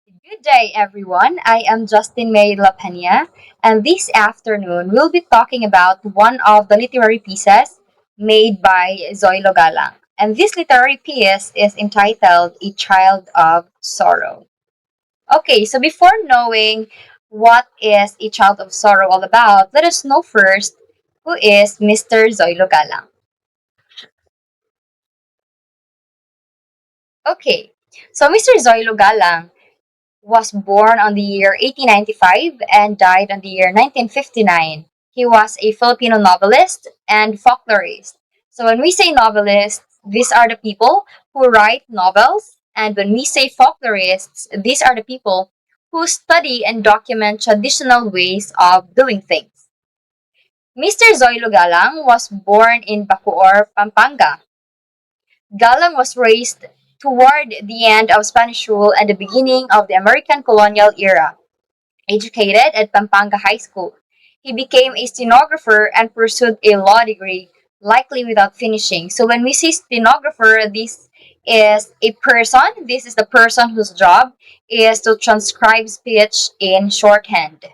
Good day, everyone. I am Justin May La Peña, and this afternoon we'll be talking about one of the literary pieces made by Zoilo Galang. And this literary piece is entitled A Child of Sorrow. Okay, so before knowing what is A Child of Sorrow all about, let us know first who is Mr. Zoilo Galang. Okay, so Mr. Zoilo Galang was born on the year 1895 and died on the year 1959. He was a Filipino novelist and folklorist. So when we say novelist, these are the people who write novels, and when we say folklorists, these are the people who study and document traditional ways of doing things. Mr. Zoilo Galang was born in Bacoor, Pampanga. Galang was raised toward the end of Spanish rule and the beginning of the American colonial era. Educated at Pampanga High School, he became a stenographer and pursued a law degree, likely without finishing. So when we say stenographer, this is the person whose job is to transcribe speech in shorthand.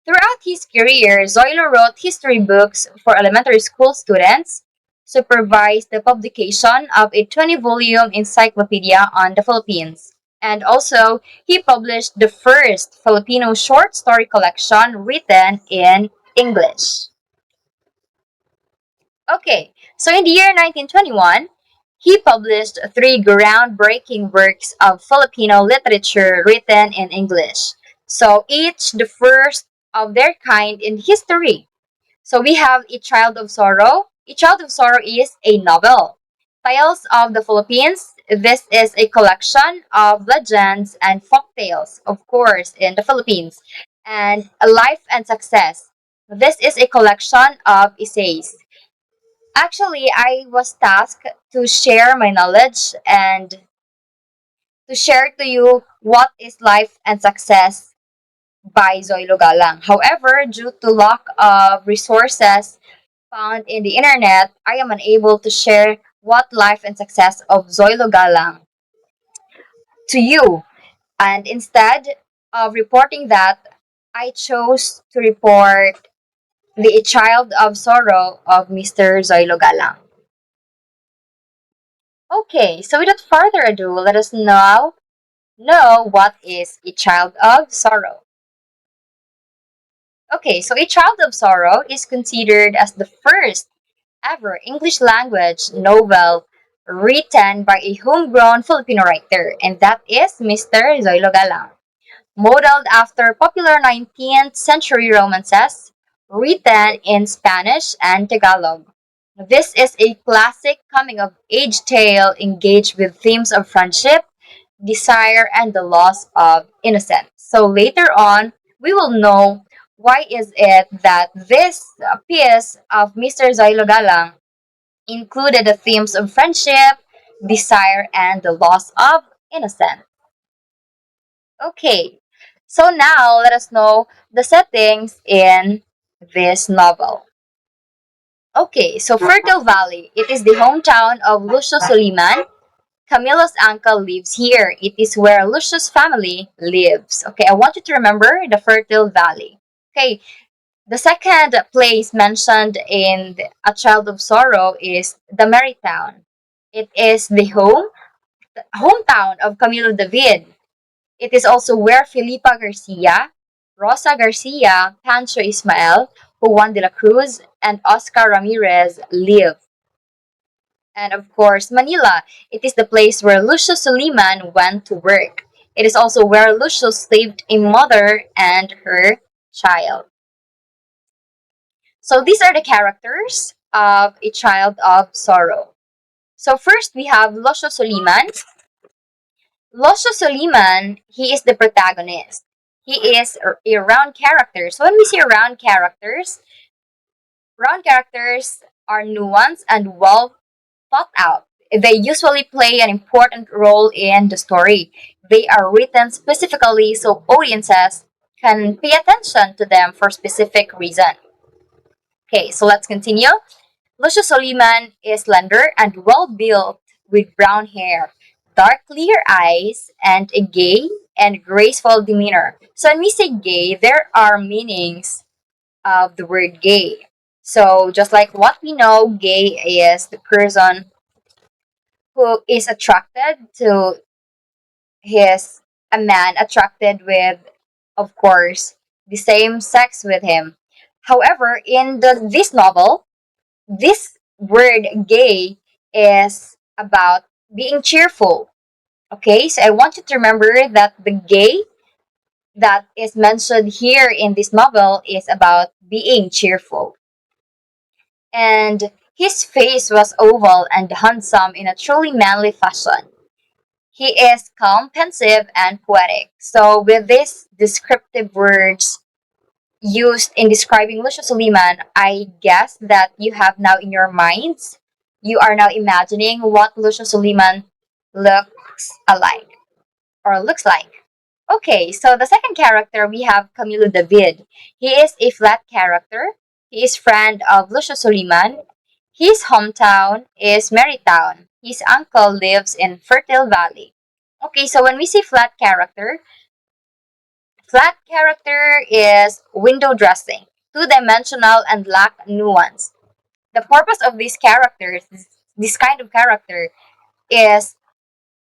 Throughout his career, Zoilo wrote history books for elementary school students, supervised the publication of a 20-volume encyclopedia on the Philippines, and also he published the first Filipino short story collection written in English. Okay, so in the year 1921, he published three groundbreaking works of Filipino literature written in English. So each the first of their kind in history. So we have A Child of Sorrow. A Child of Sorrow is a novel. Tales of the Philippines. This is a collection of legends and folk tales, of course, in the Philippines. And A Life and Success. This is a collection of essays. Actually, I was tasked to share my knowledge and to share to you what is life and success by Zoilo Galang. However, due to lack of resources found in the internet, I am unable to share what life and success of Zoilo Galang to you. And instead of reporting that, I chose to report the Child of Sorrow of Mr. Zoilo Galang. Okay, so without further ado, let us now know what is a child of sorrow. Okay, so a child of sorrow is considered as the first ever English language novel written by a homegrown Filipino writer, and that is Mr. Zoilo Galang. Modeled after popular 19th century romances written in Spanish and Tagalog. This is a classic coming of age tale engaged with themes of friendship, desire, and the loss of innocence. So later on, we will know why is it that this piece of Mr. Zoilo Galang included the themes of friendship, desire, and the loss of innocence. Okay, so now let us know the settings in this novel. Okay, so Fertile Valley. It is the hometown of Lucio Soliman. Camilo's uncle lives here. It is where Lucio's family lives. Okay, I want you to remember the Fertile Valley. Okay, the second place mentioned in A Child of Sorrow is the Merry Town. It is the hometown of Camilo David. It is also where Filipa Garcia, Rosa Garcia, Pancho Ismael, Juan de la Cruz, and Oscar Ramirez live. And of course, Manila. It is the place where Lucio Suliman went to work. It is also where Lucio saved a mother and her child. So these are the characters of A Child of Sorrow. So first we have Lucio Suliman. Lucio Suliman, he is the protagonist. He is a round character. So when we say round characters are nuanced and well thought out. They usually play an important role in the story. They are written specifically so audiences can pay attention to them for specific reason. Okay, so let's continue. Lucio Soliman is slender and well built with brown hair. dark clear eyes, and a gay and graceful demeanor. So when we say gay, there are meanings of the word gay. So just like what we know, gay is the person who is attracted to his a man attracted with, of course, the same sex with him. However, in this novel, this word gay is about being cheerful. Okay, so I want you to remember that the gay that is mentioned here in this novel is about being cheerful. And his face was oval and handsome in a truly manly fashion. He is calm, pensive, and poetic. So, with these descriptive words used in describing Lucio Suleiman, I guess that you have now in your minds, you are now imagining what Lucio Suleiman looks alike or looks like. Okay, so the second character we have Camilo David. He is a flat character. He is friend of Lucio Suleiman. His hometown is Marytown. His uncle lives in Fertile Valley. Okay, so when we say flat character is window dressing, two-dimensional and lack nuance. The purpose of these characters, this kind of character, is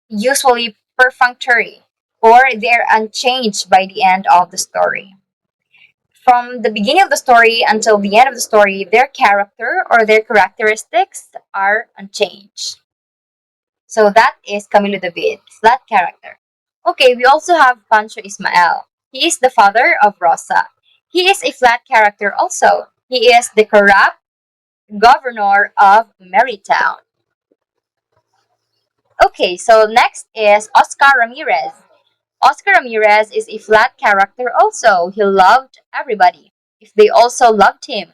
usually perfunctory or they're unchanged by the end of the story. From the beginning of the story until the end of the story, their character or their characteristics are unchanged. So that is Camilo David, that character. Okay, we also have Pancho Ismael. He is the father of Rosa. He is a flat character also. He is the corrupt governor of Marytown. Okay, so next is Oscar Ramirez. Oscar Ramirez is a flat character also. He loved everybody. If they also loved him.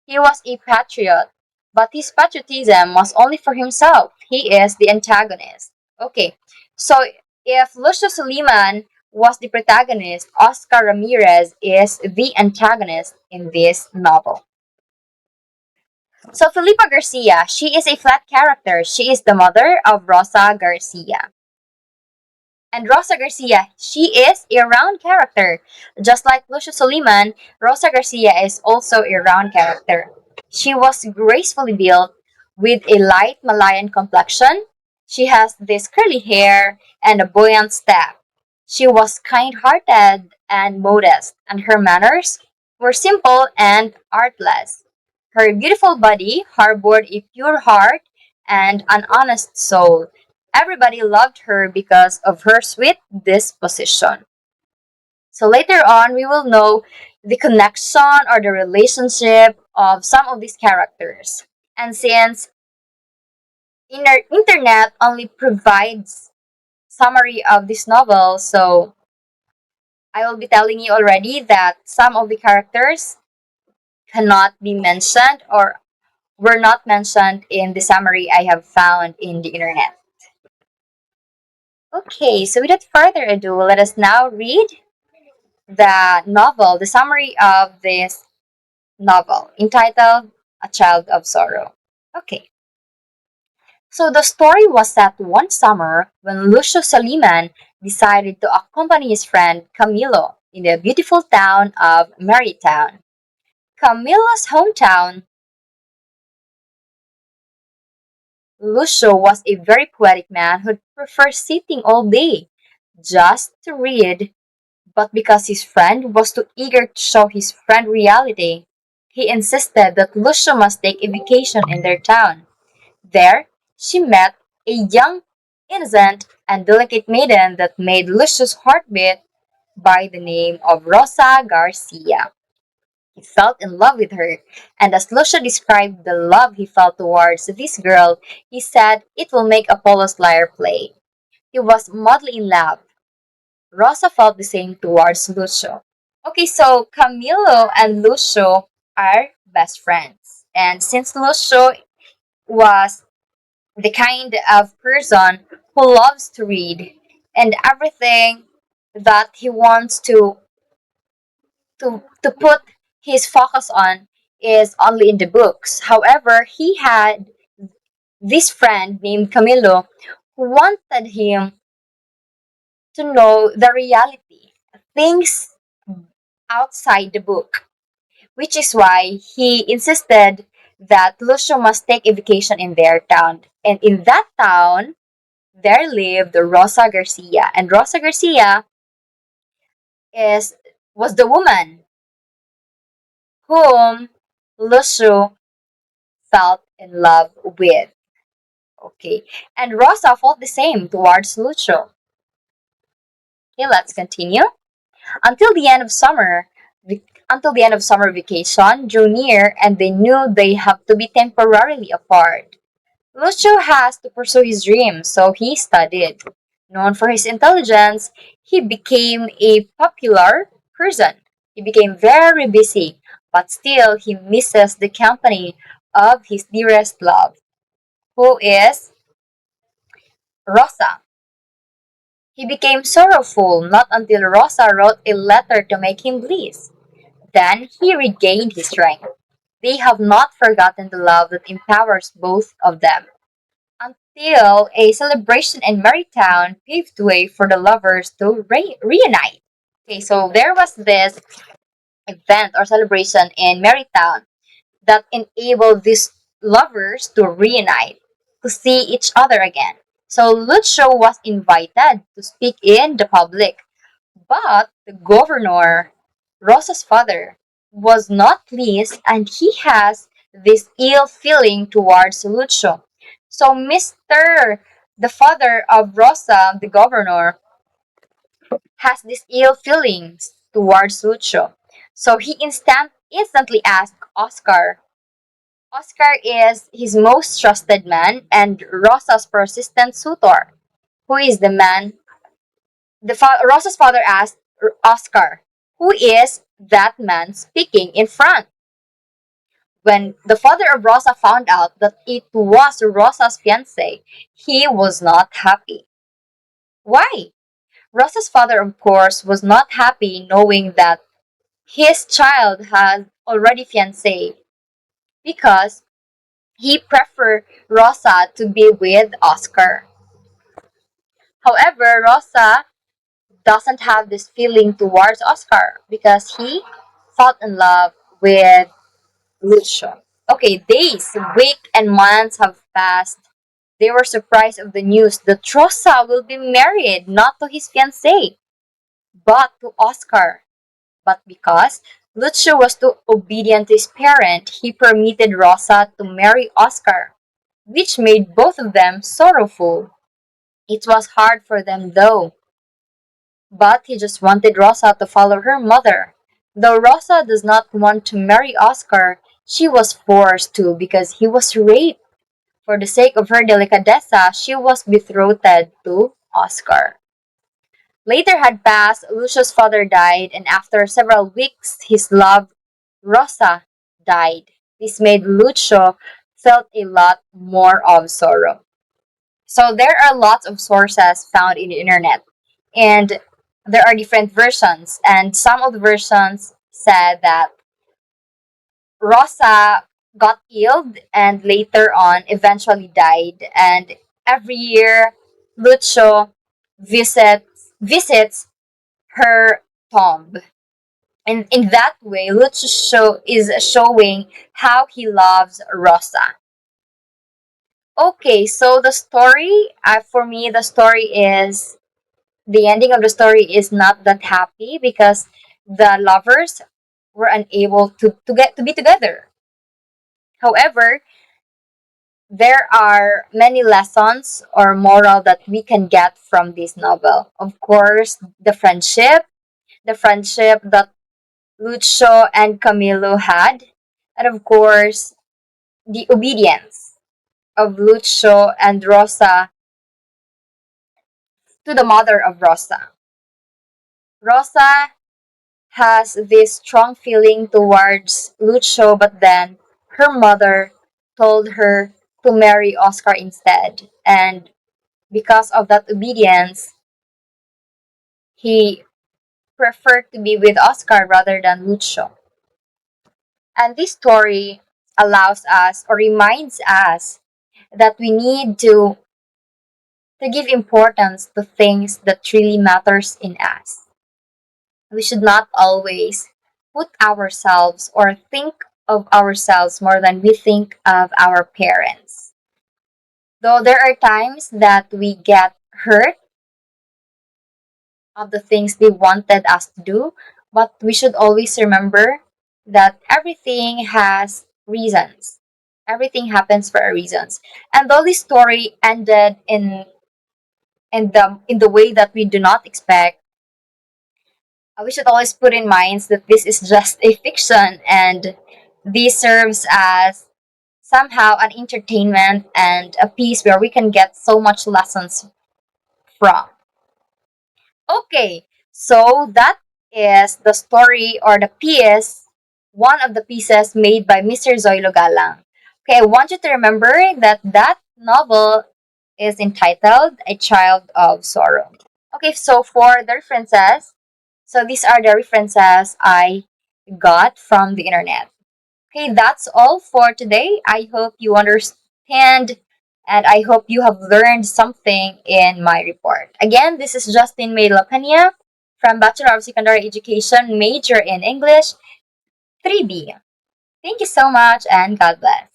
He was a patriot, but his patriotism was only for himself. He is the antagonist. Okay, so if Lucio Suleiman was the protagonist, Oscar Ramirez is the antagonist in this novel. So Felipa Garcia, she is a flat character. She is the mother of Rosa Garcia. And Rosa Garcia, she is a round character. Just like Lucio Suleiman, Rosa Garcia is also a round character. She was gracefully built with a light Malayan complexion. She has this curly hair and a buoyant step. She was kind hearted and modest, and her manners were simple and artless. Her beautiful body harbored a pure heart and an honest soul. Everybody loved her because of her sweet disposition. So later on, we will know the connection or the relationship of some of these characters. And since internet only provides summary of this novel, so I will be telling you already that some of the characters cannot be mentioned or were not mentioned in the summary I have found in the internet. Okay, so without further ado, let us now read the novel, the summary of this novel entitled A Child of Sorrow. Okay, so the story was set one summer when Lucio Saliman decided to accompany his friend Camilo in the beautiful town of Marytown. Camilo's hometown, Lucio was a very poetic man who preferred sitting all day just to read, but because his friend was too eager to show his friend reality, he insisted that Lucio must take a vacation in their town. There, she met a young, innocent, and delicate maiden that made Lucius' heart beat by the name of Rosa Garcia. He fell in love with her, and as Lucio described the love he felt towards this girl, he said it will make Apollo's lyre play. He was madly in love. Rosa felt the same towards Lucio. Okay, so Camilo and Lucio are best friends. And since Lucio was the kind of person who loves to read and everything that he wants to put his focus on is only in the books. However, he had this friend named Camilo wanted him to know the reality, things outside the book, which is why he insisted that Lucio must take a vacation in their town. And in that town, there lived Rosa Garcia. And Rosa Garcia is was the woman whom Lucio felt in love with. Okay. And Rosa felt the same towards Lucio. Okay, let's continue. Until the end of summer, until the end of summer vacation drew near and they knew they have to be temporarily apart. Lucio has to pursue his dreams, so he studied. Known for his intelligence, he became a popular person. He became very busy, but still he misses the company of his dearest love, who is Rosa. He became sorrowful not until Rosa wrote a letter to make him bliss. Then he regained his strength. They have not forgotten the love that empowers both of them, until a celebration in Marytown paved way for the lovers to reunite. Okay, so there was this event or celebration in Marytown that enabled these lovers to reunite, to see each other again. So Lucio was invited to speak in the public, but the governor, Rosa's father, was not pleased and he has this ill feeling towards Lucio. So Mr. the father of Rosa, the governor, has this ill feelings towards Lucio. So he instantly asked Oscar. Oscar is his most trusted man and Rosa's persistent suitor. Who is the man? Rosa's father asked Oscar, who is that man speaking in front? When the father of Rosa found out that it was Rosa's fiance, he was not happy. Why? Rosa's father, of course, was not happy knowing that his child had already fiancé because he preferred Rosa to be with Oscar. However, Rosa doesn't have this feeling towards Oscar because he fell in love with Lucio. Okay, days, weeks, and months have passed. They were surprised of the news that Rosa will be married not to his fiancé, but to Oscar. But because Lucio was too obedient to his parent, he permitted Rosa to marry Oscar, which made both of them sorrowful. It was hard for them though, but he just wanted Rosa to follow her mother. Though Rosa does not want to marry Oscar, she was forced to because he was raped. For the sake of her delicadeza, she was betrothed to Oscar. Later had passed, Lucio's father died, and after several weeks, his love, Rosa, died. This made Lucio felt a lot more of sorrow. So there are lots of sources found in the internet, and there are different versions. And some of the versions said that Rosa got ill and later on eventually died. And every year, Lucio visits her tomb. And in that way, Lucio is showing how he loves Rosa. Okay, so the story, for me, the story is the ending of the story is not that happy because the lovers were unable to get to be together. However, there are many lessons or moral that we can get from this novel. Of course, the friendship that Lucio and Camilo had, and of course, the obedience of Lucio and Rosa to the mother of Rosa. Rosa has this strong feeling towards Lucio, but then her mother told her to marry Oscar instead. And because of that obedience, he preferred to be with Oscar rather than Lucio. And this story allows us or reminds us that we need to to give importance to things that really matters in us. We should not always put ourselves or think of ourselves more than we think of our parents. Though there are times that we get hurt of the things they wanted us to do, but we should always remember that everything has reasons. Everything happens for a reasons. And though this story ended in the way that we do not expect, we should always put in mind that this is just a fiction and this serves as somehow an entertainment and a piece where we can get so much lessons from. Okay, so that is the story or the piece, one of the pieces made by Mr. Zoilo Galang. Okay, I want you to remember that that novel is entitled A Child of Sorrow. Okay, so for the references, so these are the references I got from the internet. Okay, that's all for today. I hope you understand and I hope you have learned something in my report. Again, this is Justin May Lapena from Bachelor of Secondary Education, major in English, 3B. Thank you so much and God bless.